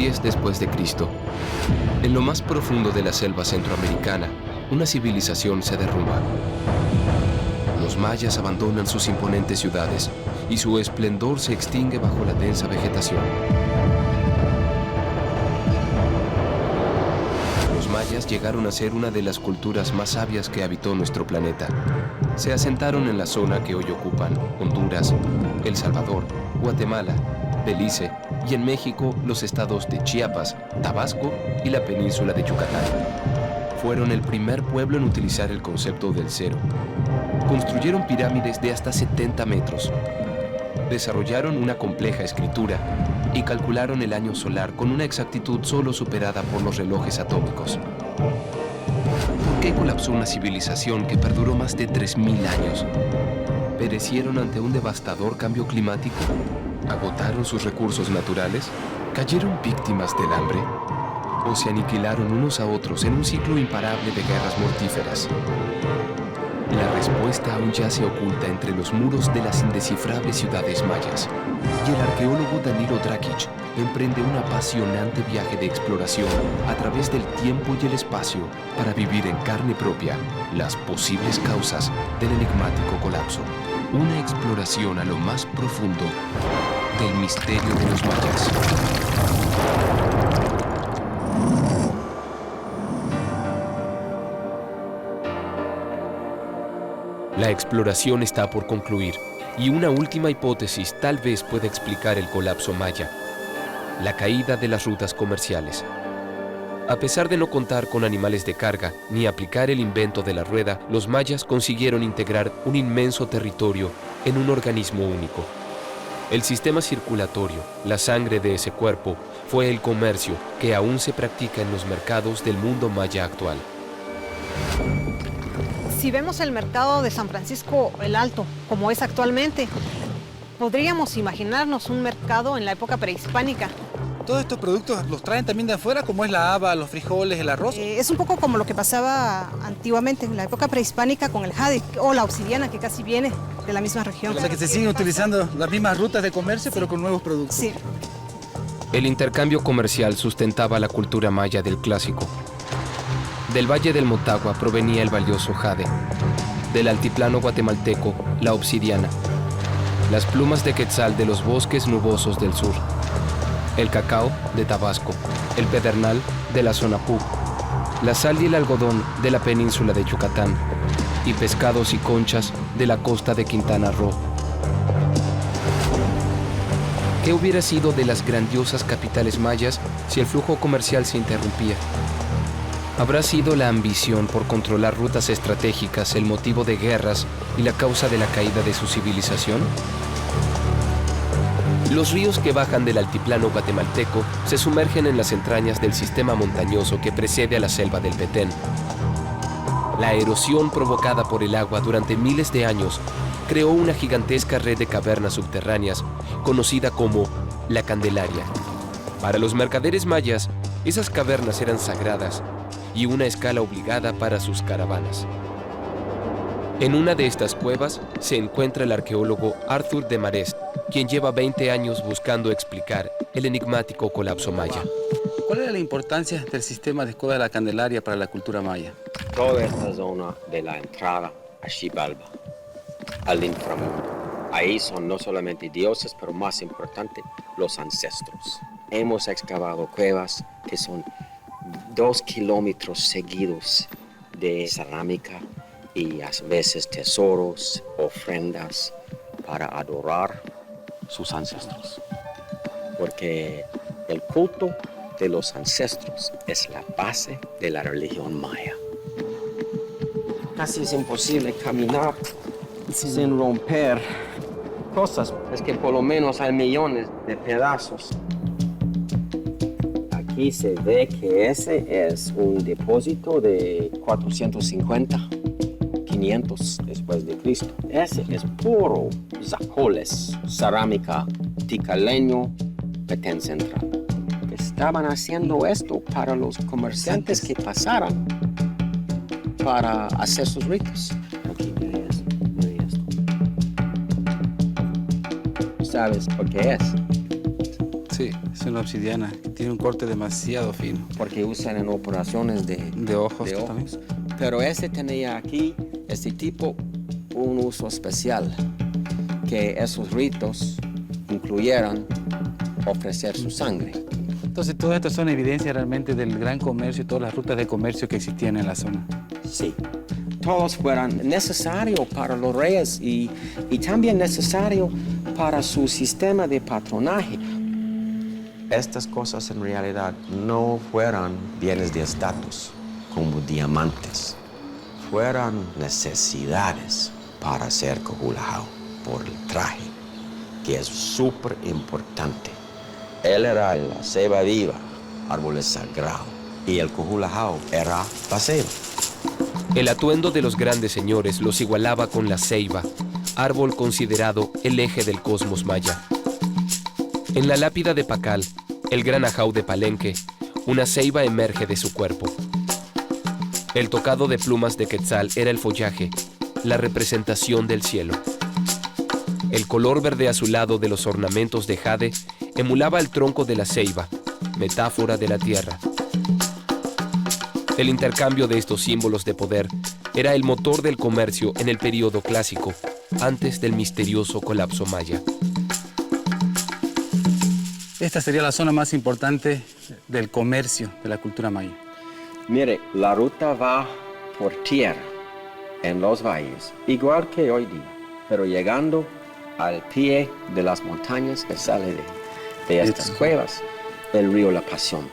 10 después de Cristo. En lo más profundo de la selva centroamericana, una civilización se derrumba. Los mayas abandonan sus imponentes ciudades y su esplendor se extingue bajo la densa vegetación. Los mayas llegaron a ser una de las culturas más sabias que habitó nuestro planeta. Se asentaron en la zona que hoy ocupan Honduras, El Salvador, Guatemala, Belice y en México los estados de Chiapas, Tabasco y la península de Yucatán. Fueron el primer pueblo en utilizar el concepto del cero. Construyeron pirámides de hasta 70 metros. Desarrollaron una compleja escritura y calcularon el año solar con una exactitud solo superada por los relojes atómicos. ¿Por qué colapsó una civilización que perduró más de 3000 años? ¿Perecieron ante un devastador cambio climático? ¿Agotaron sus recursos naturales? ¿Cayeron víctimas del hambre? ¿O se aniquilaron unos a otros en un ciclo imparable de guerras mortíferas? La respuesta aún yace oculta entre los muros de las indescifrables ciudades mayas. Y el arqueólogo Danilo Dragic emprende un apasionante viaje de exploración a través del tiempo y el espacio para vivir en carne propia las posibles causas del enigmático colapso. Una exploración a lo más profundo del misterio de los mayas. La exploración está por concluir y una última hipótesis tal vez pueda explicar el colapso maya: la caída de las rutas comerciales. A pesar de no contar con animales de carga ni aplicar el invento de la rueda, los mayas consiguieron integrar un inmenso territorio en un organismo único. El sistema circulatorio, la sangre de ese cuerpo, fue el comercio que aún se practica en los mercados del mundo maya actual. Si vemos el mercado de San Francisco el Alto, como es actualmente, podríamos imaginarnos un mercado en la época prehispánica. Todos estos productos los traen también de afuera, como es la haba, los frijoles, el arroz. Es un poco como lo que pasaba antiguamente en la época prehispánica con el jade o la obsidiana, que casi viene de la misma región. O sea que se siguen utilizando las mismas rutas de comercio, sí, pero con nuevos productos. Sí. El intercambio comercial sustentaba la cultura maya del clásico. Del Valle del Motagua provenía el valioso jade, del altiplano guatemalteco la obsidiana, las plumas de quetzal de los bosques nubosos del sur, el cacao de Tabasco, el pedernal de la zona Pú, la sal y el algodón de la península de Yucatán y pescados y conchas de la costa de Quintana Roo. ¿Qué hubiera sido de las grandiosas capitales mayas si el flujo comercial se interrumpía? ¿Habrá sido la ambición por controlar rutas estratégicas el motivo de guerras y la causa de la caída de su civilización? Los ríos que bajan del altiplano guatemalteco se sumergen en las entrañas del sistema montañoso que precede a la selva del Petén. La erosión provocada por el agua durante miles de años creó una gigantesca red de cavernas subterráneas conocida como la Candelaria. Para los mercaderes mayas, esas cavernas eran sagradas y una escala obligada para sus caravanas. En una de estas cuevas se encuentra el arqueólogo Arthur Demarest, quien lleva 20 años buscando explicar el enigmático colapso maya. ¿Cuál era la importancia del sistema de Cueva de la Candelaria para la cultura maya? Toda esta zona de la entrada a Xibalba, al inframundo. Ahí son no solamente dioses, pero más importante, los ancestros. Hemos excavado cuevas que son 2 kilómetros seguidos de cerámica y a veces tesoros, ofrendas para adorar sus ancestros. Porque el culto de los ancestros es la base de la religión maya. Casi es imposible caminar sin romper cosas. Es que por lo menos hay millones de pedazos. Aquí se ve que ese es un depósito de 450, 500 después de Cristo. Ese es puro zacoles, cerámica, ticaleño, Petén Central. Estaban haciendo esto para los comerciantes que pasaran para hacer sus ritos. Aquí, mira esto. ¿Sabes por qué es? Sí, es una obsidiana. Tiene un corte demasiado fino. Porque usan en operaciones De ojos también. Pero este tenía aquí, este tipo, un uso especial, que esos ritos incluyeran ofrecer su sangre. Entonces, todas estas son evidencias realmente del gran comercio y todas las rutas de comercio que existían en la zona. Sí. Todos fueran necesarios para los reyes y también necesarios para su sistema de patronaje. Estas cosas en realidad no fueran bienes de estatus como diamantes. Fueran necesidades para hacer Cojullajau por el traje, que es súper importante. Él era la ceiba viva, árbol sagrado, y el Cojullajau era la ceiba. El atuendo de los grandes señores los igualaba con la ceiba, árbol considerado el eje del cosmos maya. En la lápida de Pacal, el gran ajau de Palenque, una ceiba emerge de su cuerpo. El tocado de plumas de quetzal era el follaje, la representación del cielo. El color verde azulado de los ornamentos de jade emulaba el tronco de la ceiba, metáfora de la tierra. El intercambio de estos símbolos de poder era el motor del comercio en el período clásico, antes del misterioso colapso maya. Esta sería la zona más importante del comercio de la cultura maya. Mire, la ruta va por tierra, en los valles, igual que hoy día, pero llegando al pie de las montañas que sale de estas cuevas, el río La Pasión.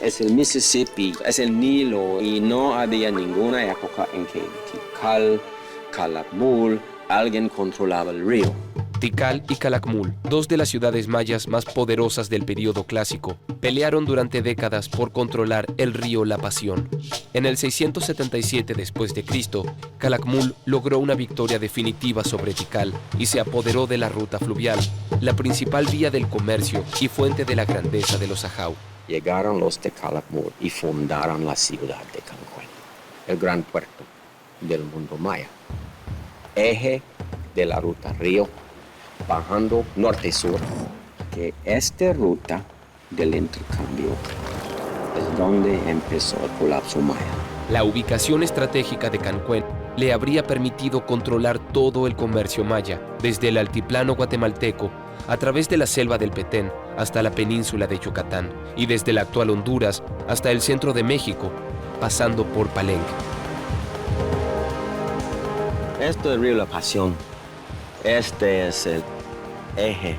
Es el Mississippi, es el Nilo, y no había ninguna época en que Tikal, Calakmul, alguien controlaba el río. Tikal y Calakmul, dos de las ciudades mayas más poderosas del período clásico, pelearon durante décadas por controlar el río La Pasión. En el 677 después de Cristo, Calakmul logró una victoria definitiva sobre Tikal y se apoderó de la ruta fluvial, la principal vía del comercio y fuente de la grandeza de los ajau. Llegaron los de Calakmul y fundaron la ciudad de Cancún, el gran puerto del mundo maya, eje de la ruta río, bajando norte-sur, que esta ruta del intercambio es donde empezó el colapso maya. La ubicación estratégica de Cancún le habría permitido controlar todo el comercio maya, desde el altiplano guatemalteco, a través de la selva del Petén hasta la península de Yucatán, y desde la actual Honduras hasta el centro de México, pasando por Palenque. Esto es el río La Pasión. Este es el eje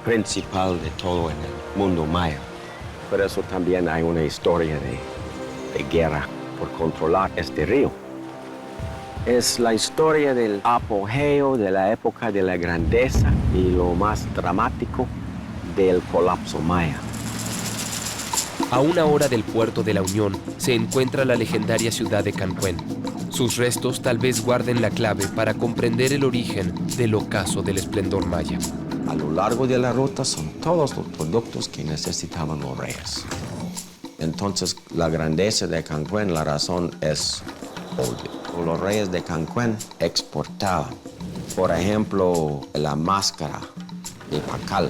principal de todo en el mundo maya. Por eso también hay una historia de guerra por controlar este río. Es la historia del apogeo de la época de la grandeza y lo más dramático del colapso maya. A una hora del puerto de la Unión se encuentra la legendaria ciudad de Cancún. Sus restos tal vez guarden la clave para comprender el origen del ocaso del esplendor maya. A lo largo de la ruta son todos los productos que necesitaban los reyes. Entonces, la grandeza de Cancún, la razón es obvia. Los reyes de Cancún exportaban, por ejemplo, la máscara de Pacal,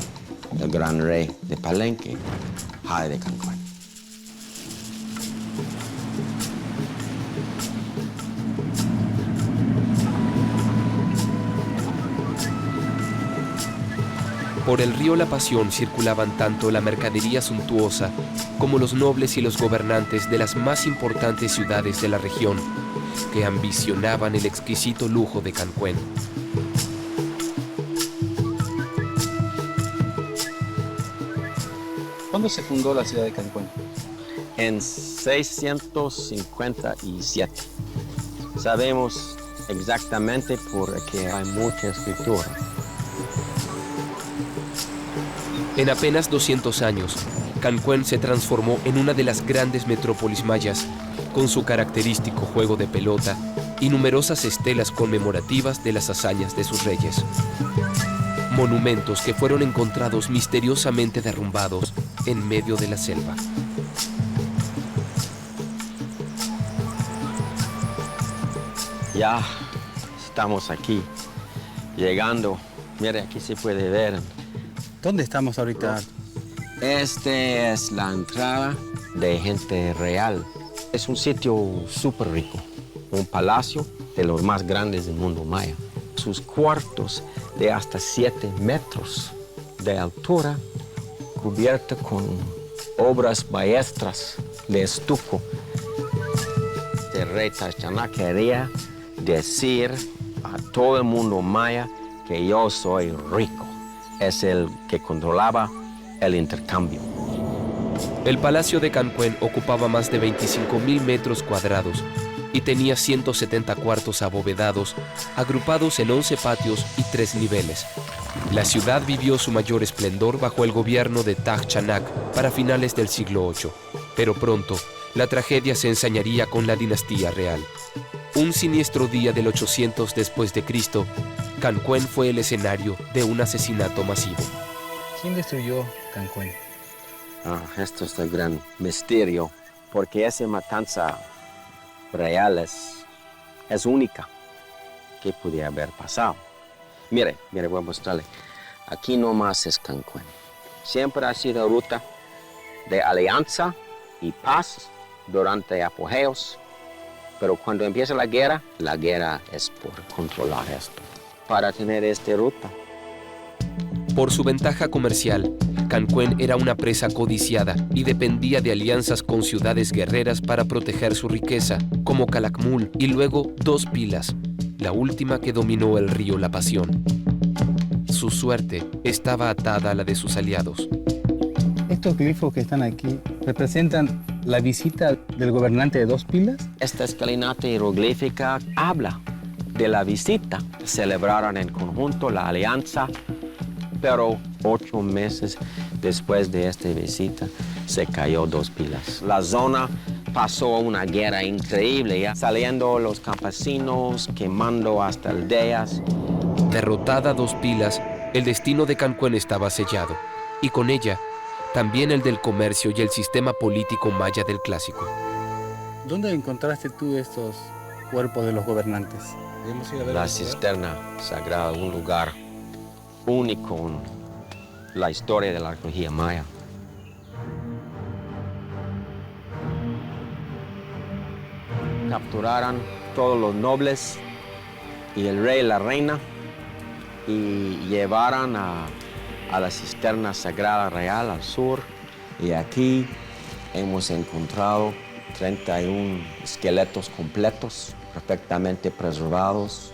el gran rey de Palenque, jade de Cancún. Por el río La Pasión circulaban tanto la mercadería suntuosa como los nobles y los gobernantes de las más importantes ciudades de la región, que ambicionaban el exquisito lujo de Cancún. ¿Cuándo se fundó la ciudad de Cancún? En 657. Sabemos exactamente porque hay mucha escritura. En apenas 200 años, Cancún se transformó en una de las grandes metrópolis mayas, con su característico juego de pelota y numerosas estelas conmemorativas de las hazañas de sus reyes. Monumentos que fueron encontrados misteriosamente derrumbados en medio de la selva. Ya estamos aquí, llegando. Mire, aquí se puede ver. ¿Dónde estamos ahorita? Esta es la entrada de gente real. Es un sitio súper rico, un palacio de los más grandes del mundo maya. Sus cuartos de hasta 7 metros de altura, cubiertos con obras maestras de estuco. El rey Tachaná quería decir a todo el mundo maya que yo soy rico. Es el que controlaba el intercambio. El palacio de Cancuén ocupaba más de 25.000 metros cuadrados y tenía 170 cuartos abovedados, agrupados en 11 patios y 3 niveles. La ciudad vivió su mayor esplendor bajo el gobierno de Tachanak para finales del siglo VIII, pero pronto la tragedia se ensañaría con la dinastía real. Un siniestro día del 800 después de Cristo, Cancuén fue el escenario de un asesinato masivo. ¿Quién destruyó Cancuén? Esto es el gran misterio, porque esa matanza real es única. ¿Qué podía haber pasado? Mire, voy a mostrarle. Aquí nomás es Cancuén. Siempre ha sido ruta de alianza y paz durante apogeos, pero cuando empieza la guerra es por controlar esto, para tener esta ruta. Por su ventaja comercial, Cancuén era una presa codiciada y dependía de alianzas con ciudades guerreras para proteger su riqueza, como Calakmul y luego Dos Pilas, la última que dominó el río La Pasión. Su suerte estaba atada a la de sus aliados. Estos glifos que están aquí representan la visita del gobernante de Dos Pilas. Esta escalinata hieroglífica habla de la visita. Celebraron en conjunto la alianza, pero 8 meses después de esta visita se cayó Dos Pilas. La zona pasó una guerra increíble, ¿ya? Saliendo los campesinos, quemando hasta aldeas. Derrotada Dos Pilas, el destino de Cancuén estaba sellado, y con ella también el del comercio y el sistema político maya del clásico. ¿Dónde encontraste tú estos cuerpos de los gobernantes? La cisterna sagrada, un lugar único en la historia de la arqueología maya. Capturaron todos los nobles y el rey y la reina y llevaron a la cisterna sagrada real al sur, y aquí hemos encontrado 31 esqueletos completos, perfectamente preservados,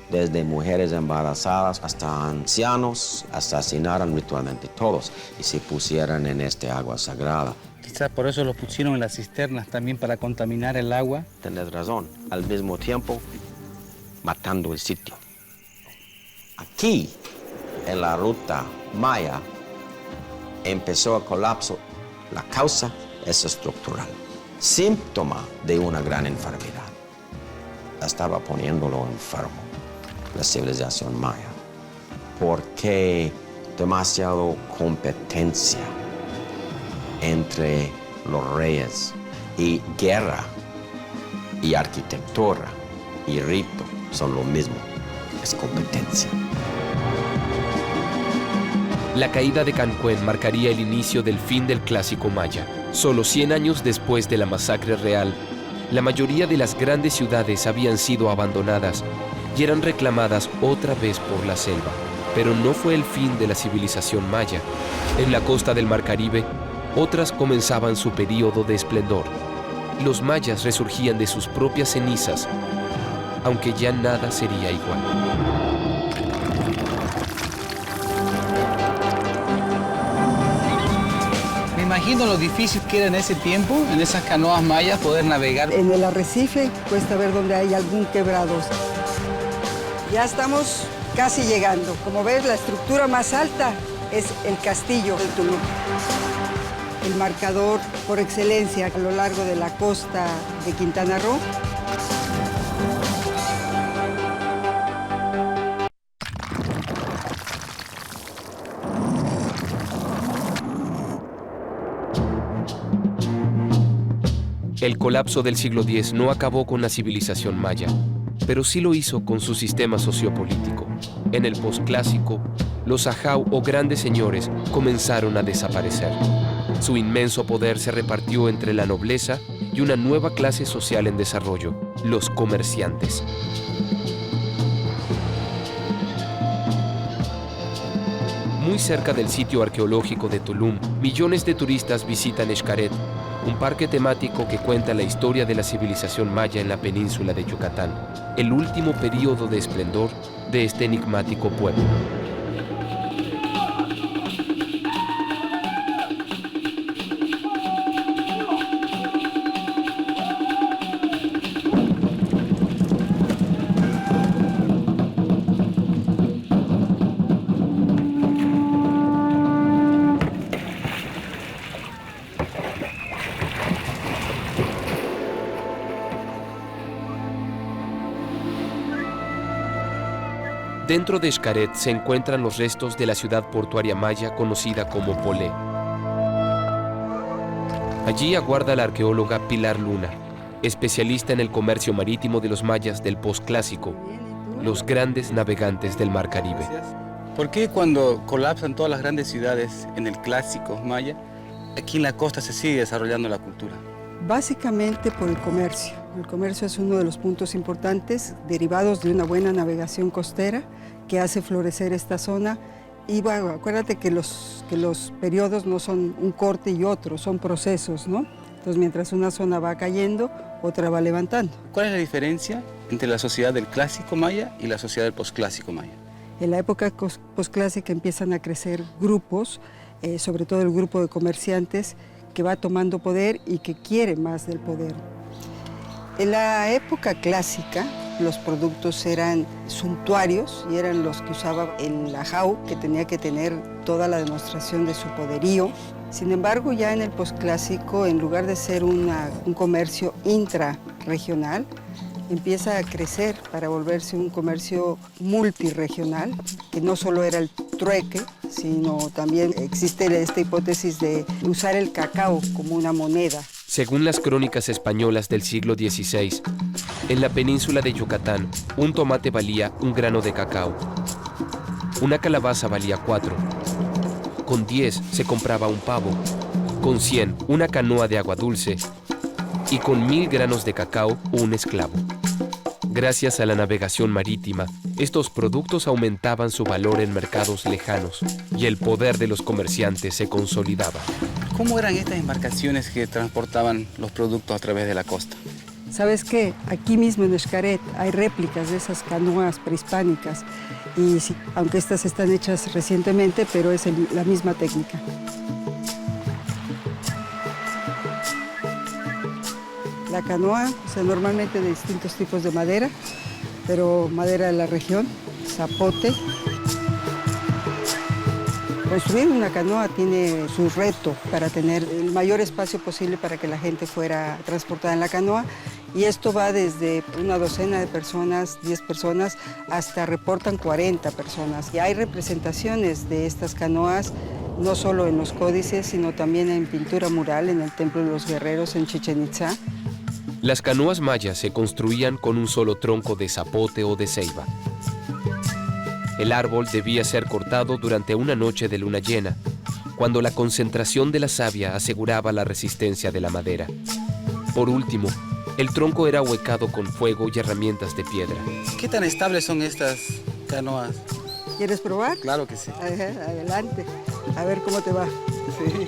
desde mujeres embarazadas hasta ancianos. Asesinaron ritualmente todos y se pusieron en este agua sagrada. Quizás por eso los pusieron en las cisternas, también para contaminar el agua. Tenés razón, al mismo tiempo matando el sitio. Aquí, en la ruta maya, empezó el colapso. La causa es estructural, síntoma de una gran enfermedad. Estaba poniéndolo enfermo la civilización maya, porque demasiado competencia entre los reyes, y guerra y arquitectura y rito son lo mismo, es competencia. La caída de Cancuén marcaría el inicio del fin del clásico maya. Solo 100 años después de la masacre real, la mayoría de las grandes ciudades habían sido abandonadas y eran reclamadas otra vez por la selva. Pero no fue el fin de la civilización maya. En la costa del Mar Caribe, otras comenzaban su período de esplendor. Los mayas resurgían de sus propias cenizas, aunque ya nada sería igual. Me imagino lo difícil que era en ese tiempo, en esas canoas mayas, poder navegar. En el arrecife cuesta ver donde hay algún quebrado. Ya estamos casi llegando. Como ves, la estructura más alta es el castillo de Tulum. El marcador por excelencia a lo largo de la costa de Quintana Roo. El colapso del siglo X no acabó con la civilización maya, pero sí lo hizo con su sistema sociopolítico. En el posclásico, los ajau o grandes señores comenzaron a desaparecer. Su inmenso poder se repartió entre la nobleza y una nueva clase social en desarrollo, los comerciantes. Muy cerca del sitio arqueológico de Tulum, millones de turistas visitan Xcaret, un parque temático que cuenta la historia de la civilización maya en la península de Yucatán, el último período de esplendor de este enigmático pueblo. Dentro de Xcaret se encuentran los restos de la ciudad portuaria maya conocida como Polé. Allí aguarda la arqueóloga Pilar Luna, especialista en el comercio marítimo de los mayas del posclásico, los grandes navegantes del Mar Caribe. ¿Por qué cuando colapsan todas las grandes ciudades en el clásico maya, aquí en la costa se sigue desarrollando la cultura? Básicamente por el comercio. El comercio es uno de los puntos importantes derivados de una buena navegación costera que hace florecer esta zona. Y bueno, acuérdate que los periodos no son un corte y otro, son procesos, ¿no? Entonces, mientras una zona va cayendo, otra va levantando. ¿Cuál es la diferencia entre la sociedad del clásico maya y la sociedad del posclásico maya? En la época posclásica empiezan a crecer grupos, sobre todo el grupo de comerciantes, que va tomando poder y que quiere más del poder. En la época clásica, los productos eran suntuarios y eran los que usaba el ajau, que tenía que tener toda la demostración de su poderío. Sin embargo, ya en el posclásico, en lugar de ser un comercio intrarregional, empieza a crecer para volverse un comercio multirregional, que no solo era el trueque, sino también existe esta hipótesis de usar el cacao como una moneda. Según las crónicas españolas del siglo XVI, en la península de Yucatán, un tomate valía un grano de cacao. Una calabaza valía 4. Con 10 se compraba un pavo. Con 100, una canoa de agua dulce. Y con 1000 granos de cacao, un esclavo. Gracias a la navegación marítima, estos productos aumentaban su valor en mercados lejanos y el poder de los comerciantes se consolidaba. ¿Cómo eran estas embarcaciones que transportaban los productos a través de la costa? ¿Sabes qué? Aquí mismo en Xcaret hay réplicas de esas canoas prehispánicas y sí, aunque estas están hechas recientemente, pero es la misma técnica. La canoa, o sea, normalmente de distintos tipos de madera, pero madera de la región, zapote. Construir una canoa tiene su reto para tener el mayor espacio posible para que la gente fuera transportada en la canoa. Y esto va desde una docena de personas, 10 personas, hasta reportan 40 personas. Y hay representaciones de estas canoas, no solo en los códices, sino también en pintura mural en el Templo de los Guerreros en Chichén Itzá. Las canoas mayas se construían con un solo tronco de zapote o de ceiba. El árbol debía ser cortado durante una noche de luna llena, cuando la concentración de la savia aseguraba la resistencia de la madera. Por último, el tronco era ahuecado con fuego y herramientas de piedra. ¿Qué tan estables son estas canoas? ¿Quieres probar? Claro que sí. Adelante, a ver cómo te va. Sí.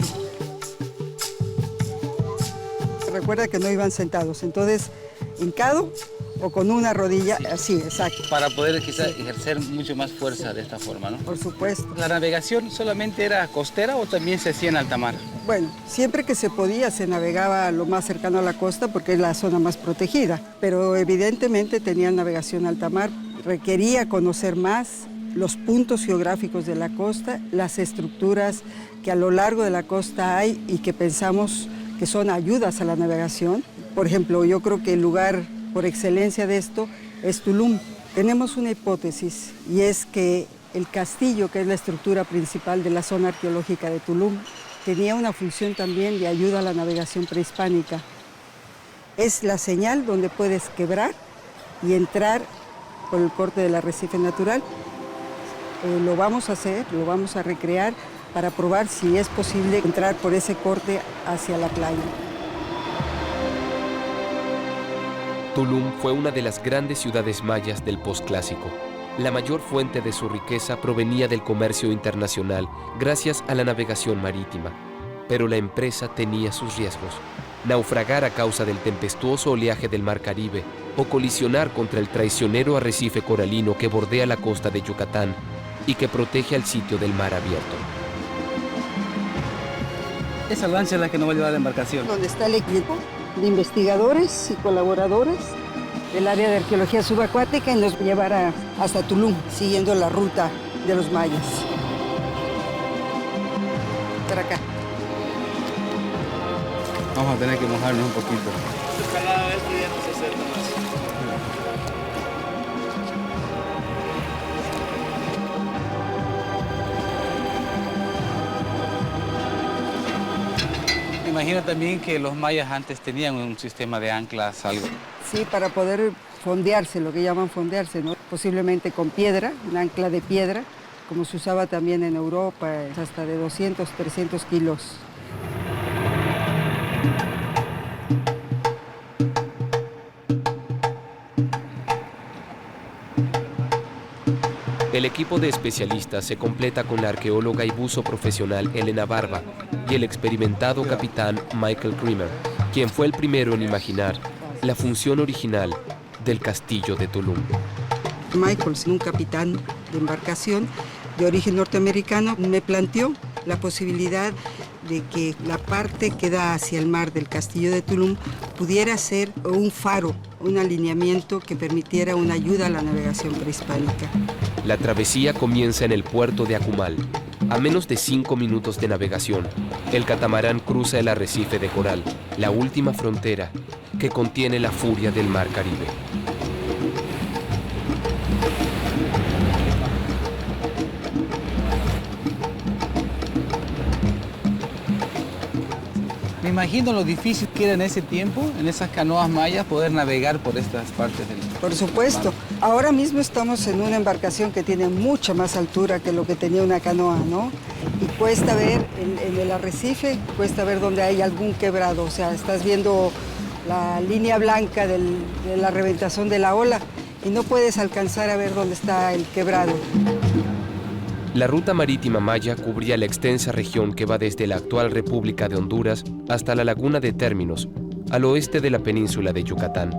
Recuerda que no iban sentados, entonces hincado o con una rodilla, así, exacto. Para poder quizás ejercer mucho más fuerza de esta forma, ¿no? Por supuesto. ¿La navegación solamente era costera o también se hacía en alta mar? Bueno, siempre que se podía se navegaba lo más cercano a la costa porque es la zona más protegida, pero evidentemente tenían navegación alta mar, requería conocer más los puntos geográficos de la costa, las estructuras que a lo largo de la costa hay y que pensamos que son ayudas a la navegación. Por ejemplo, yo creo que el lugar por excelencia de esto es Tulum. Tenemos una hipótesis y es que el castillo, que es la estructura principal de la zona arqueológica de Tulum, tenía una función también de ayuda a la navegación prehispánica. Es la señal donde puedes quebrar y entrar por el corte del arrecife natural Lo vamos a hacer, lo vamos a recrear para probar si es posible entrar por ese corte hacia la playa. Tulum fue una de las grandes ciudades mayas del posclásico. La mayor fuente de su riqueza provenía del comercio internacional gracias a la navegación marítima. Pero la empresa tenía sus riesgos. Naufragar a causa del tempestuoso oleaje del Mar Caribe o colisionar contra el traicionero arrecife coralino que bordea la costa de Yucatán y que protege al sitio del mar abierto. Esa lancha es la que nos va a llevar a la embarcación. Donde está el equipo de investigadores y colaboradores del área de arqueología subacuática y nos llevará hasta Tulum, siguiendo la ruta de los mayas. Para acá. Vamos a tener que mojarnos un poquito. Cada vez podríamos hacer más. Me imagino también que los mayas antes tenían un sistema de anclas, algo. Sí, para poder fondearse, lo que llaman fondearse, ¿no? Posiblemente con piedra, un ancla de piedra, como se usaba también en Europa, hasta de 200, 300 kilos. El equipo de especialistas se completa con la arqueóloga y buzo profesional Elena Barba y el experimentado capitán Michael Creamer, quien fue el primero en imaginar la función original del castillo de Tulum. Michael, un capitán de embarcación de origen norteamericano, me planteó la posibilidad de que la parte que da hacia el mar del castillo de Tulum pudiera ser un faro, un alineamiento que permitiera una ayuda a la navegación prehispánica. La travesía comienza en el puerto de Akumal. A menos de 5 minutos de navegación, el catamarán cruza el arrecife de coral, la última frontera que contiene la furia del Mar Caribe. Me imagino lo difícil que era en ese tiempo, en esas canoas mayas, poder navegar por estas partes del mar. Por supuesto. Ahora mismo estamos en una embarcación que tiene mucha más altura que lo que tenía una canoa, ¿no? Y cuesta ver en el arrecife, cuesta ver donde hay algún quebrado. O sea, estás viendo la línea blanca de la reventazón de la ola y no puedes alcanzar a ver dónde está el quebrado. La ruta marítima maya cubría la extensa región que va desde la actual República de Honduras hasta la laguna de Términos, al oeste de la península de Yucatán.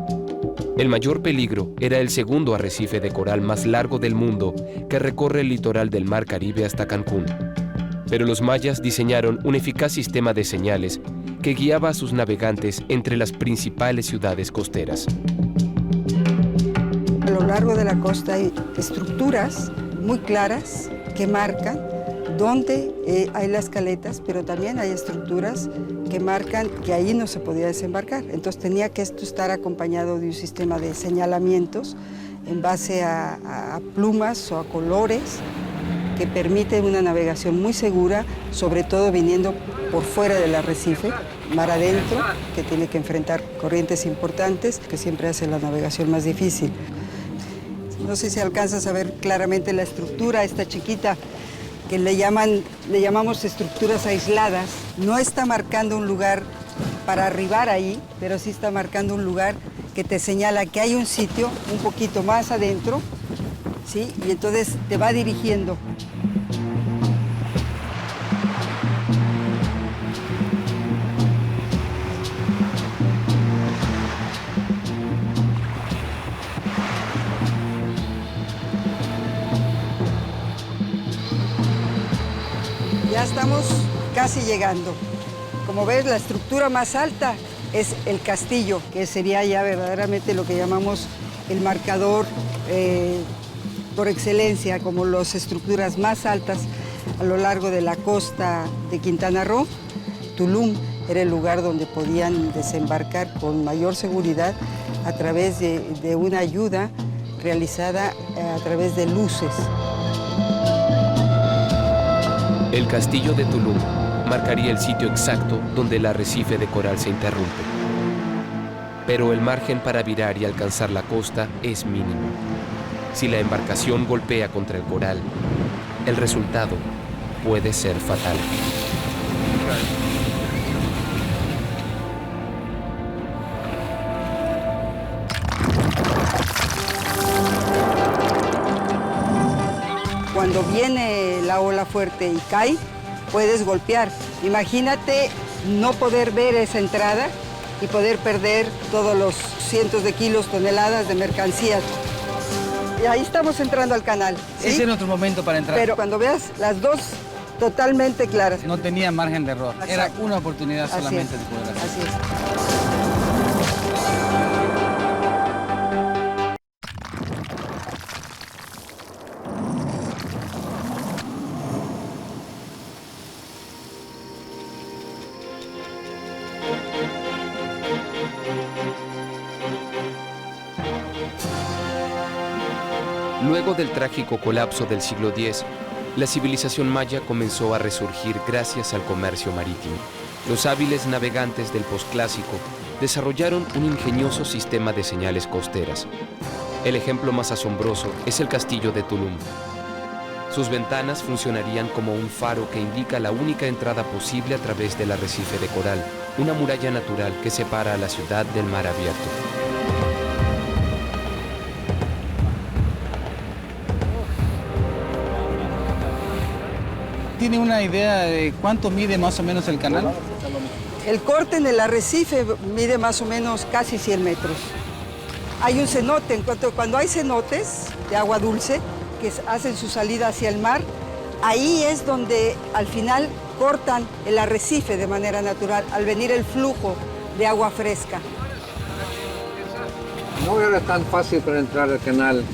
El mayor peligro era el segundo arrecife de coral más largo del mundo que recorre el litoral del Mar Caribe hasta Cancún. Pero los mayas diseñaron un eficaz sistema de señales que guiaba a sus navegantes entre las principales ciudades costeras. A lo largo de la costa hay estructuras muy claras que marcan dónde hay las caletas, pero también hay estructuras que marcan que ahí no se podía desembarcar. Entonces tenía que esto estar acompañado de un sistema de señalamientos en base a plumas o a colores que permiten una navegación muy segura, sobre todo viniendo por fuera del arrecife, mar adentro, que tiene que enfrentar corrientes importantes, que siempre hace la navegación más difícil. No sé si alcanzas a ver claramente la estructura, esta chiquita, que le llamamos estructuras aisladas. No está marcando un lugar para arribar ahí, pero sí está marcando un lugar que te señala que hay un sitio un poquito más adentro, ¿sí? Y entonces te va dirigiendo. Ya estamos casi llegando. Como ves, la estructura más alta es el castillo, que sería ya verdaderamente lo que llamamos el marcador por excelencia, como las estructuras más altas a lo largo de la costa de Quintana Roo. Tulum era el lugar donde podían desembarcar con mayor seguridad a través de una ayuda realizada a través de luces. El castillo de Tulum marcaría el sitio exacto donde el arrecife de coral se interrumpe. Pero el margen para virar y alcanzar la costa es mínimo. Si la embarcación golpea contra el coral, el resultado puede ser fatal. Cuando viene la ola fuerte y cae, puedes golpear. Imagínate no poder ver esa entrada y poder perder todos los cientos de kilos, toneladas de mercancías. Y ahí estamos entrando al canal, ¿sí? Ese es nuestro momento para entrar. Pero cuando veas las dos totalmente claras. No tenía margen de error. Era Exacto. una oportunidad Así solamente es. de poder hacer. Así es. Luego del trágico colapso del siglo X, la civilización maya comenzó a resurgir gracias al comercio marítimo. Los hábiles navegantes del posclásico desarrollaron un ingenioso sistema de señales costeras. El ejemplo más asombroso es el castillo de Tulum. Sus ventanas funcionarían como un faro que indica la única entrada posible a través del arrecife de coral, una muralla natural que separa a la ciudad del mar abierto. ¿Tiene una idea de cuánto mide más o menos el canal? El corte en el arrecife mide más o menos casi 100 metros. Hay un cenote, cuando hay cenotes de agua dulce que hacen su salida hacia el mar, ahí es donde al final cortan el arrecife de manera natural al venir el flujo de agua fresca. No era tan fácil para entrar al canal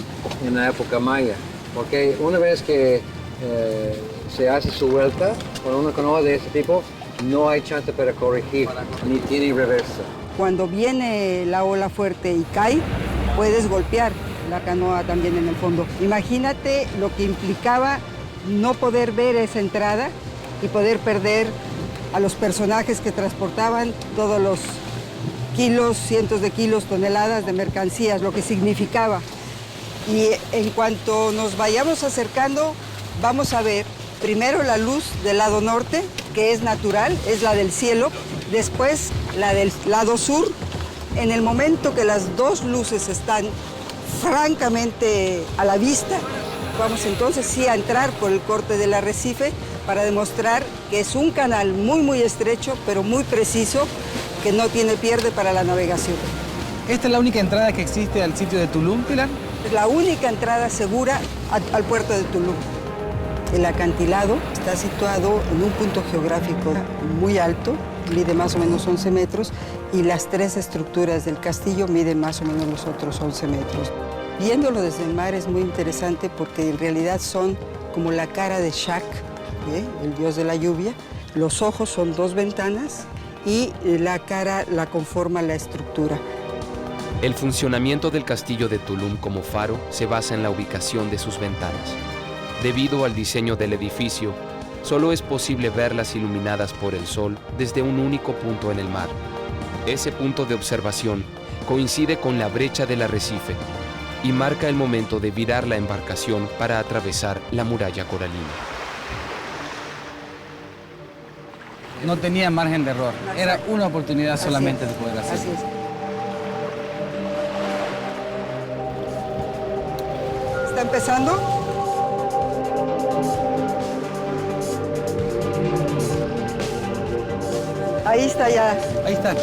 en la época maya, porque una vez que se hace su vuelta, con una canoa de este tipo, no hay chance para corregir, ni tiene reversa. Cuando viene la ola fuerte y cae, puedes golpear la canoa también en el fondo. Imagínate lo que implicaba no poder ver esa entrada y poder perder a los personajes que transportaban todos los kilos, cientos de kilos, toneladas de mercancías, lo que significaba. Y en cuanto nos vayamos acercando, vamos a ver primero la luz del lado norte, que es natural, es la del cielo, después la del lado sur. En el momento que las dos luces están francamente a la vista, vamos entonces sí a entrar por el corte del arrecife para demostrar que es un canal muy estrecho, pero muy preciso, que no tiene pierde para la navegación. ¿Esta es la única entrada que existe al sitio de Tulum, Pilar? Es la única entrada segura al puerto de Tulum. El acantilado está situado en un punto geográfico muy alto, mide más o menos 11 metros, y las tres estructuras del castillo miden más o menos los otros 11 metros. Viéndolo desde el mar es muy interesante porque en realidad son como la cara de Shak, el dios de la lluvia. Los ojos son dos ventanas y la cara la conforma la estructura. El funcionamiento del castillo de Tulum como faro se basa en la ubicación de sus ventanas. Debido al diseño del edificio, solo es posible verlas iluminadas por el sol desde un único punto en el mar. Ese punto de observación coincide con la brecha del arrecife y marca el momento de virar la embarcación para atravesar la muralla coralina. No tenía margen de error. Era una oportunidad solamente de poder hacer. Así es. ¿Está empezando? Ahí está ya. Ahí está.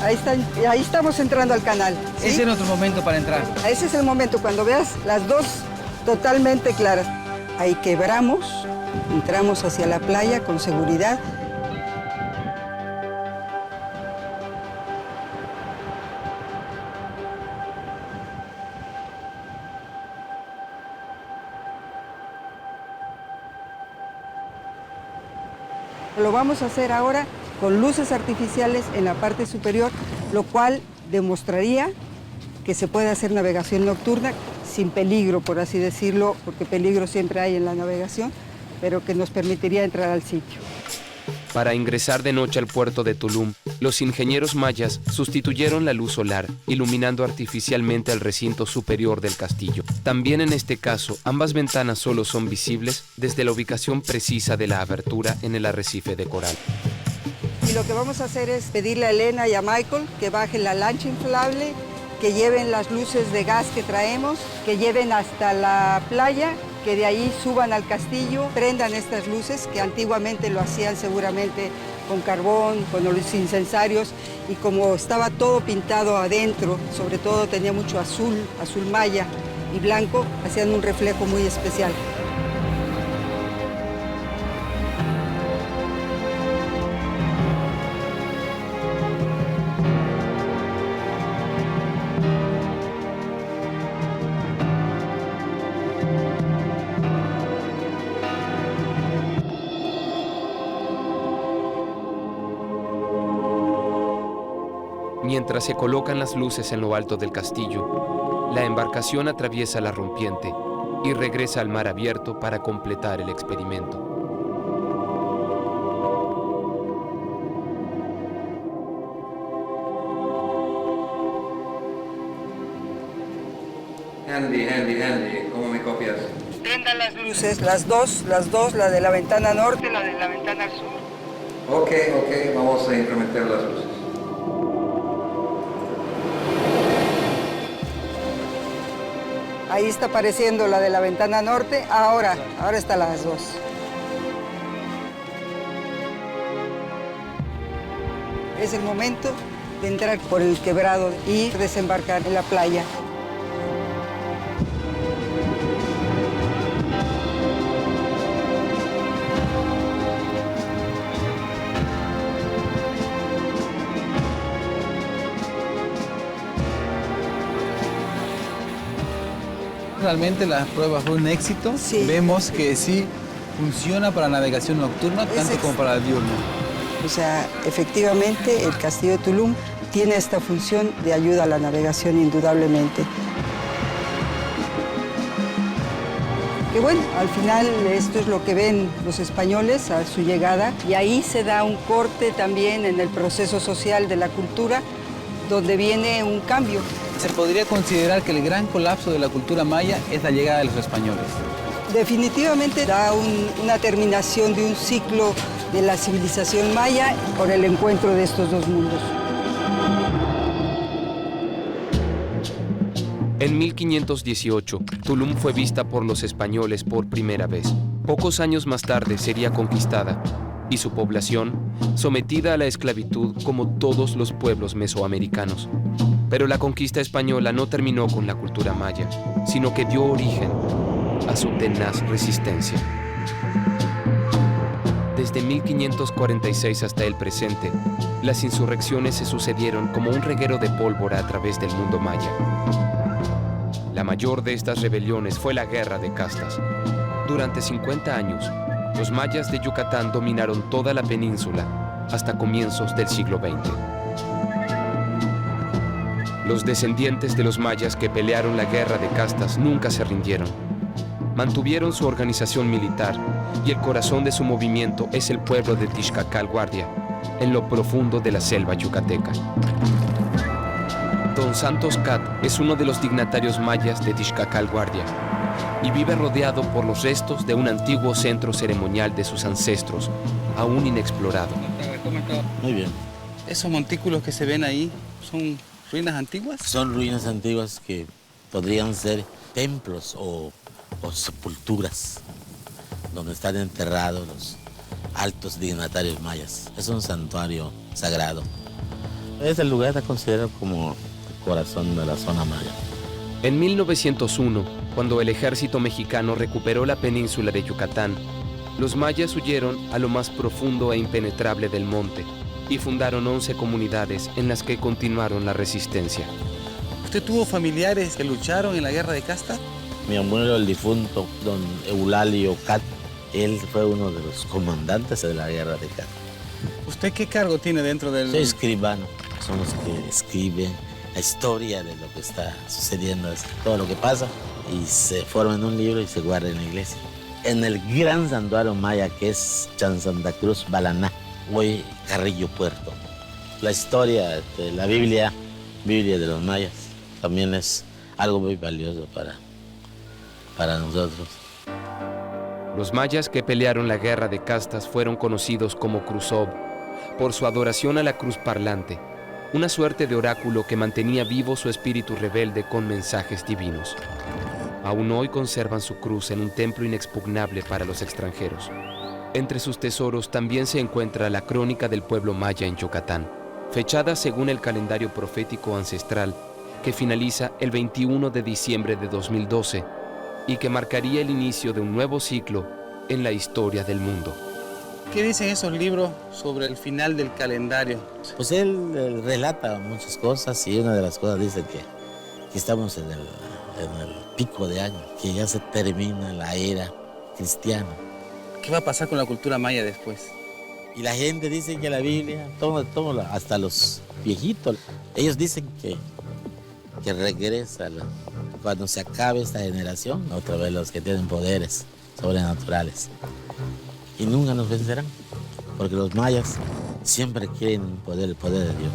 Ahí está. Ahí estamos entrando al canal. ¿Sí? Ese es nuestro momento para entrar. Ese es el momento, cuando veas las dos totalmente claras. Ahí quebramos, entramos hacia la playa con seguridad. Lo vamos a hacer ahora con luces artificiales en la parte superior, lo cual demostraría que se puede hacer navegación nocturna sin peligro, por así decirlo, porque peligro siempre hay en la navegación, pero que nos permitiría entrar al sitio. Para ingresar de noche al puerto de Tulum, los ingenieros mayas sustituyeron la luz solar, iluminando artificialmente el recinto superior del castillo. También en este caso, ambas ventanas solo son visibles desde la ubicación precisa de la abertura en el arrecife de coral. Y lo que vamos a hacer es pedirle a Elena y a Michael que bajen la lancha inflable, que lleven las luces de gas que traemos, que lleven hasta la playa, que de ahí suban al castillo, prendan estas luces, que antiguamente lo hacían seguramente con carbón, con los incensarios, y como estaba todo pintado adentro, sobre todo tenía mucho azul, azul maya y blanco, hacían un reflejo muy especial. Mientras se colocan las luces en lo alto del castillo, la embarcación atraviesa la rompiente y regresa al mar abierto para completar el experimento. Handy, ¿cómo me copias? Prendan las luces, las dos, la de la ventana norte, la de la ventana sur. Ok, vamos a incrementar las luces. Ahí está apareciendo la de la ventana norte, ahora están las dos. Es el momento de entrar por el quebrado y desembarcar en la playa. Realmente la prueba fue un éxito. Sí. Vemos que sí funciona para navegación nocturna, tanto como para la diurna. O sea, efectivamente el castillo de Tulum tiene esta función de ayuda a la navegación indudablemente. Que bueno, al final esto es lo que ven los españoles a su llegada y ahí se da un corte también en el proceso social de la cultura donde viene un cambio. Se podría considerar que el gran colapso de la cultura maya es la llegada de los españoles. Definitivamente da una terminación de un ciclo de la civilización maya por el encuentro de estos dos mundos. En 1518, Tulum fue vista por los españoles por primera vez. Pocos años más tarde sería conquistada y su población sometida a la esclavitud como todos los pueblos mesoamericanos. Pero la conquista española no terminó con la cultura maya, sino que dio origen a su tenaz resistencia. Desde 1546 hasta el presente, las insurrecciones se sucedieron como un reguero de pólvora a través del mundo maya. La mayor de estas rebeliones fue la Guerra de Castas. Durante 50 años, los mayas de Yucatán dominaron toda la península hasta comienzos del siglo XX. Los descendientes de los mayas que pelearon la Guerra de Castas nunca se rindieron. Mantuvieron su organización militar y el corazón de su movimiento es el pueblo de Tixcacal Guardia, en lo profundo de la selva yucateca. Don Santos Cat es uno de los dignatarios mayas de Tixcacal Guardia y vive rodeado por los restos de un antiguo centro ceremonial de sus ancestros, aún inexplorado. Muy bien. Esos montículos que se ven ahí son ruinas antiguas. Son ruinas antiguas que podrían ser templos o sepulturas donde están enterrados los altos dignatarios mayas. Es un santuario sagrado. Este lugar está considerado como el corazón de la zona maya. En 1901, cuando el ejército mexicano recuperó la península de Yucatán, los mayas huyeron a lo más profundo e impenetrable del monte y fundaron 11 comunidades en las que continuaron la resistencia. ¿Usted tuvo familiares que lucharon en la Guerra de Castas? Mi abuelo, el difunto, don Eulalio Cat, él fue uno de los comandantes de la Guerra de Castas. ¿Usted qué cargo tiene dentro del...? Soy escribano, son los que escriben la historia de lo que está sucediendo, todo lo que pasa, y se forma en un libro y se guarda en la iglesia. En el gran santuario maya que es Chan Santa Cruz Balaná, hoy Carrillo Puerto. La historia de la Biblia de los mayas, también es algo muy valioso para nosotros. Los mayas que pelearon la guerra de castas fueron conocidos como Krusov por su adoración a la cruz parlante, una suerte de oráculo que mantenía vivo su espíritu rebelde con mensajes divinos. Aún hoy conservan su cruz en un templo inexpugnable para los extranjeros. Entre sus tesoros también se encuentra la crónica del pueblo maya en Yucatán, fechada según el calendario profético ancestral, que finaliza el 21 de diciembre de 2012 y que marcaría el inicio de un nuevo ciclo en la historia del mundo. ¿Qué dicen esos libros sobre el final del calendario? Pues él relata muchas cosas y una de las cosas dice que estamos en el pico de año, que ya se termina la era cristiana. ¿Qué va a pasar con la cultura maya después? Y la gente dice que la Biblia, hasta los viejitos, ellos dicen que regresa cuando se acabe esta generación, otra vez los que tienen poderes sobrenaturales. Y nunca nos vencerán, porque los mayas siempre quieren el poder de Dios.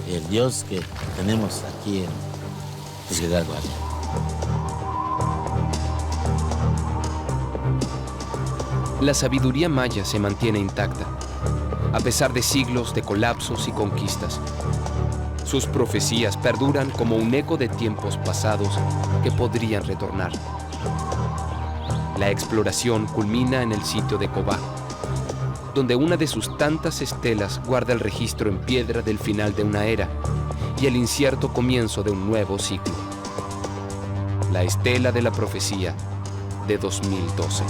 Y el Dios que tenemos aquí en Ciudad Guaya. La sabiduría maya se mantiene intacta, a pesar de siglos de colapsos y conquistas. Sus profecías perduran como un eco de tiempos pasados que podrían retornar. La exploración culmina en el sitio de Cobá, donde una de sus tantas estelas guarda el registro en piedra del final de una era y el incierto comienzo de un nuevo ciclo. La estela de la profecía de 2012.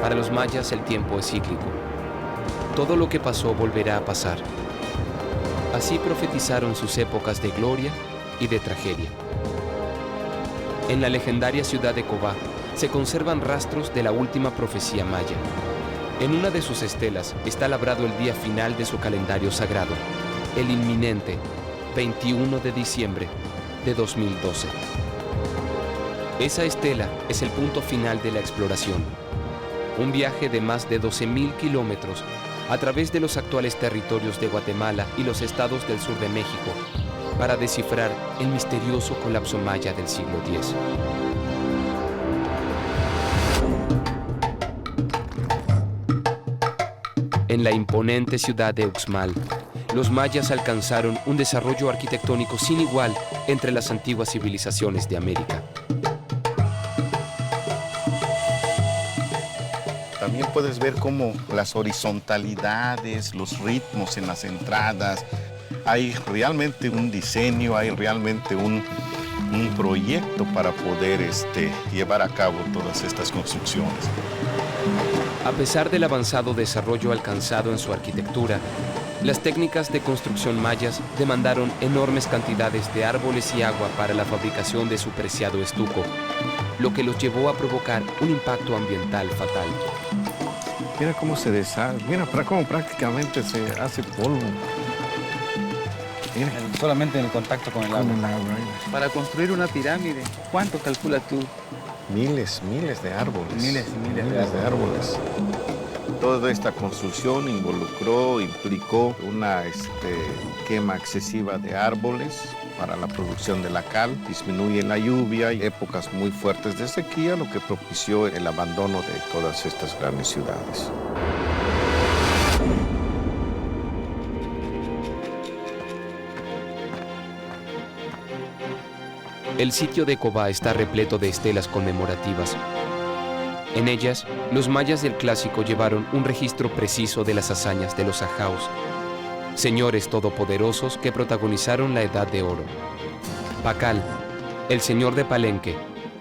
Para los mayas el tiempo es cíclico. Todo lo que pasó volverá a pasar. Así profetizaron sus épocas de gloria y de tragedia. En la legendaria ciudad de Cobá se conservan rastros de la última profecía maya. En una de sus estelas está labrado el día final de su calendario sagrado, el inminente 21 de diciembre de 2012. Esa estela es el punto final de la exploración. Un viaje de más de 12.000 kilómetros a través de los actuales territorios de Guatemala y los estados del sur de México para descifrar el misterioso colapso maya del siglo X. En la imponente ciudad de Uxmal, los mayas alcanzaron un desarrollo arquitectónico sin igual entre las antiguas civilizaciones de América. También puedes ver cómo las horizontalidades, los ritmos en las entradas, hay realmente un diseño, hay realmente un proyecto para poder llevar a cabo todas estas construcciones. A pesar del avanzado desarrollo alcanzado en su arquitectura, las técnicas de construcción mayas demandaron enormes cantidades de árboles y agua para la fabricación de su preciado estuco, lo que los llevó a provocar un impacto ambiental fatal. Mira cómo se deshace, mira cómo prácticamente se hace polvo. Mira. Solamente en el contacto con el agua. Para construir una pirámide, ¿cuánto calculas tú? Miles de árboles. Miles y miles de árboles. Toda esta construcción implicó una quema excesiva de árboles para la producción de la cal, disminuye la lluvia y épocas muy fuertes de sequía, lo que propició el abandono de todas estas grandes ciudades. El sitio de Cobá está repleto de estelas conmemorativas. En ellas, los mayas del clásico llevaron un registro preciso de las hazañas de los ajaos, señores todopoderosos que protagonizaron la Edad de Oro. Pacal, el señor de Palenque,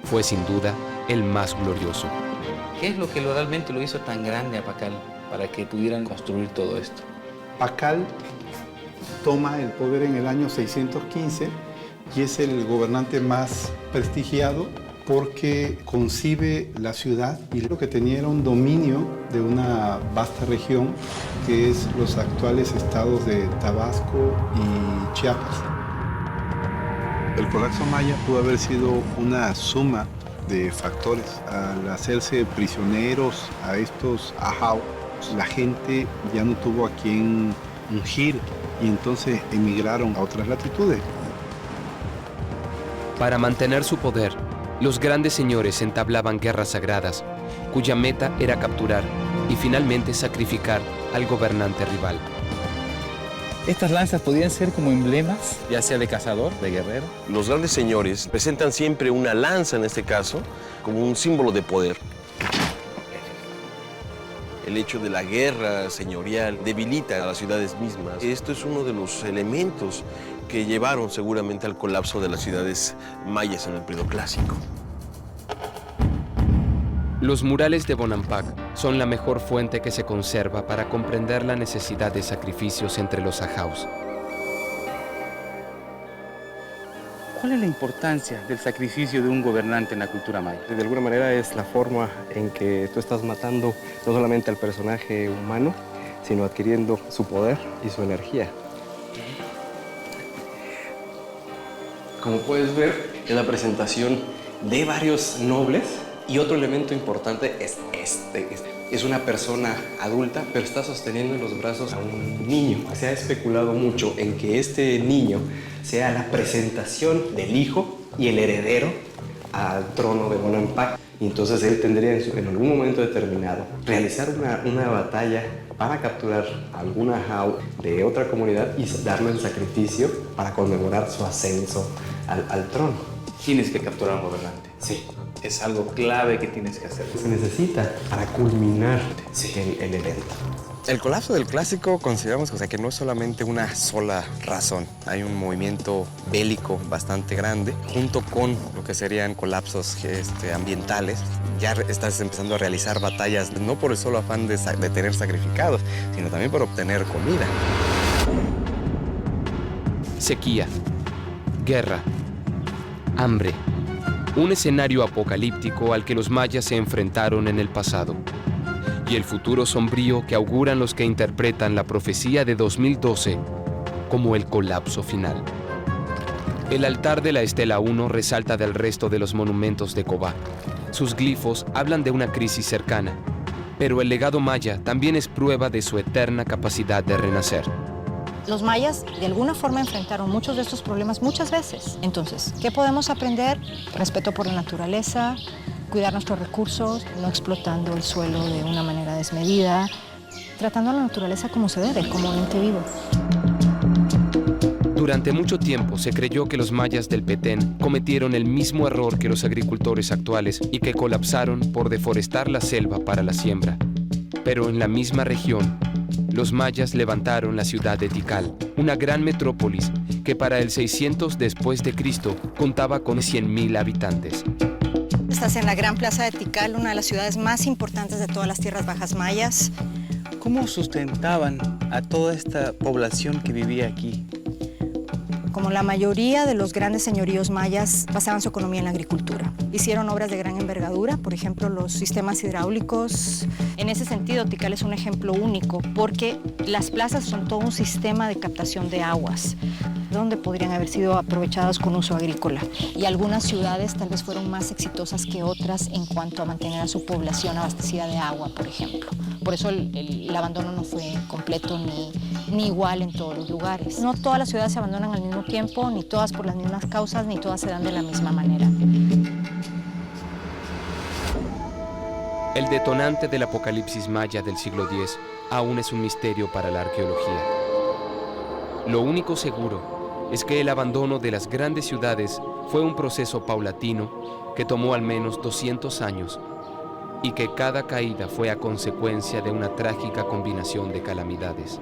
fue sin duda el más glorioso. ¿Qué es lo que realmente lo hizo tan grande a Pacal para que pudieran construir todo esto? Pacal toma el poder en el año 615 y es el gobernante más prestigiado porque concibe la ciudad y lo que tenía era un dominio de una vasta región que es los actuales estados de Tabasco y Chiapas. El colapso maya pudo haber sido una suma de factores. Al hacerse prisioneros a estos ajaw, la gente ya no tuvo a quien ungir y entonces emigraron a otras latitudes. Para mantener su poder, los grandes señores entablaban guerras sagradas, cuya meta era capturar y finalmente sacrificar al gobernante rival. Estas lanzas podían ser como emblemas, ya sea de cazador, de guerrero. Los grandes señores presentan siempre una lanza, en este caso, como un símbolo de poder. El hecho de la guerra señorial debilita a las ciudades mismas. Esto es uno de los elementos que llevaron seguramente al colapso de las ciudades mayas en el periodo clásico. Los murales de Bonampak son la mejor fuente que se conserva para comprender la necesidad de sacrificios entre los ajaws. ¿Cuál es la importancia del sacrificio de un gobernante en la cultura maya? De alguna manera es la forma en que tú estás matando no solamente al personaje humano, sino adquiriendo su poder y su energía. Como puedes ver, es la presentación de varios nobles. Y otro elemento importante es es una persona adulta, pero está sosteniendo en los brazos a un niño. Se ha especulado mucho en que este niño sea la presentación del hijo y el heredero al trono de Bonampak. Y entonces él tendría en algún momento determinado realizar una batalla para capturar a alguna ajaw de otra comunidad y darlo en sacrificio para conmemorar su ascenso al trono. Tienes que capturar a un gobernante. Sí. Es algo clave que tienes que hacer. Se necesita para culminar el evento. El colapso del clásico consideramos que no es solamente una sola razón. Hay un movimiento bélico bastante grande, junto con lo que serían colapsos ambientales. Ya estás empezando a realizar batallas, no por el solo afán de tener sacrificados, sino también por obtener comida. Sequía, guerra, hambre. Un escenario apocalíptico al que los mayas se enfrentaron en el pasado. Y el futuro sombrío que auguran los que interpretan la profecía de 2012 como el colapso final. El altar de la Estela 1 resalta del resto de los monumentos de Cobá. Sus glifos hablan de una crisis cercana, pero el legado maya también es prueba de su eterna capacidad de renacer. Los mayas de alguna forma enfrentaron muchos de estos problemas muchas veces. Entonces, ¿qué podemos aprender? Respeto por la naturaleza, cuidar nuestros recursos, no explotando el suelo de una manera desmedida, tratando a la naturaleza como se debe, como un ente vivo. Durante mucho tiempo se creyó que los mayas del Petén cometieron el mismo error que los agricultores actuales y que colapsaron por deforestar la selva para la siembra. Pero en la misma región, los mayas levantaron la ciudad de Tikal, una gran metrópolis que para el 600 después de Cristo contaba con 100,000 habitantes. Estás en la gran plaza de Tikal, una de las ciudades más importantes de todas las tierras bajas mayas. ¿Cómo sustentaban a toda esta población que vivía aquí? Como la mayoría de los grandes señoríos mayas, basaban su economía en la agricultura. Hicieron obras de gran envergadura, por ejemplo, los sistemas hidráulicos. En ese sentido, Tikal es un ejemplo único, porque las plazas son todo un sistema de captación de aguas, donde podrían haber sido aprovechadas con uso agrícola. Y algunas ciudades tal vez fueron más exitosas que otras en cuanto a mantener a su población abastecida de agua, por ejemplo. Por eso el abandono no fue completo ni igual en todos los lugares. No todas las ciudades se abandonan al mismo tiempo, ni todas por las mismas causas, ni todas se dan de la misma manera. El detonante del apocalipsis maya del siglo X aún es un misterio para la arqueología. Lo único seguro es que el abandono de las grandes ciudades fue un proceso paulatino que tomó al menos 200 años y que cada caída fue a consecuencia de una trágica combinación de calamidades.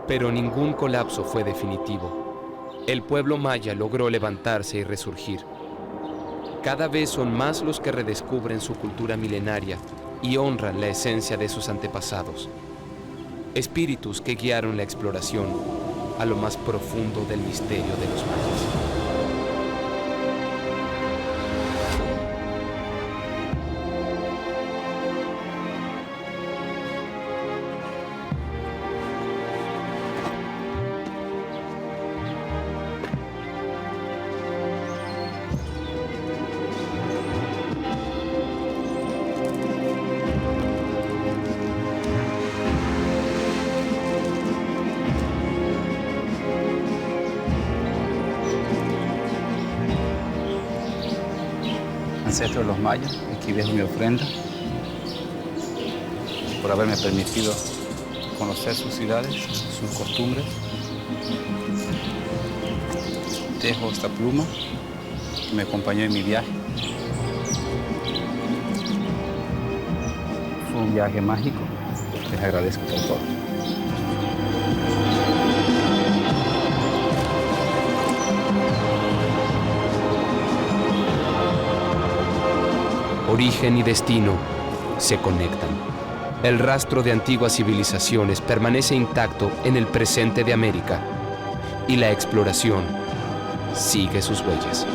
Pero ningún colapso fue definitivo. El pueblo maya logró levantarse y resurgir. Cada vez son más los que redescubren su cultura milenaria y honran la esencia de sus antepasados. Espíritus que guiaron la exploración a lo más profundo del misterio de los mayas. ancestros de los mayas. Aquí dejo mi ofrenda por haberme permitido conocer sus ciudades, sus costumbres. Dejo esta pluma que me acompañó en mi viaje. Fue un viaje mágico. Les agradezco por todo. Origen y destino se conectan. El rastro de antiguas civilizaciones permanece intacto en el presente de América y la exploración sigue sus huellas.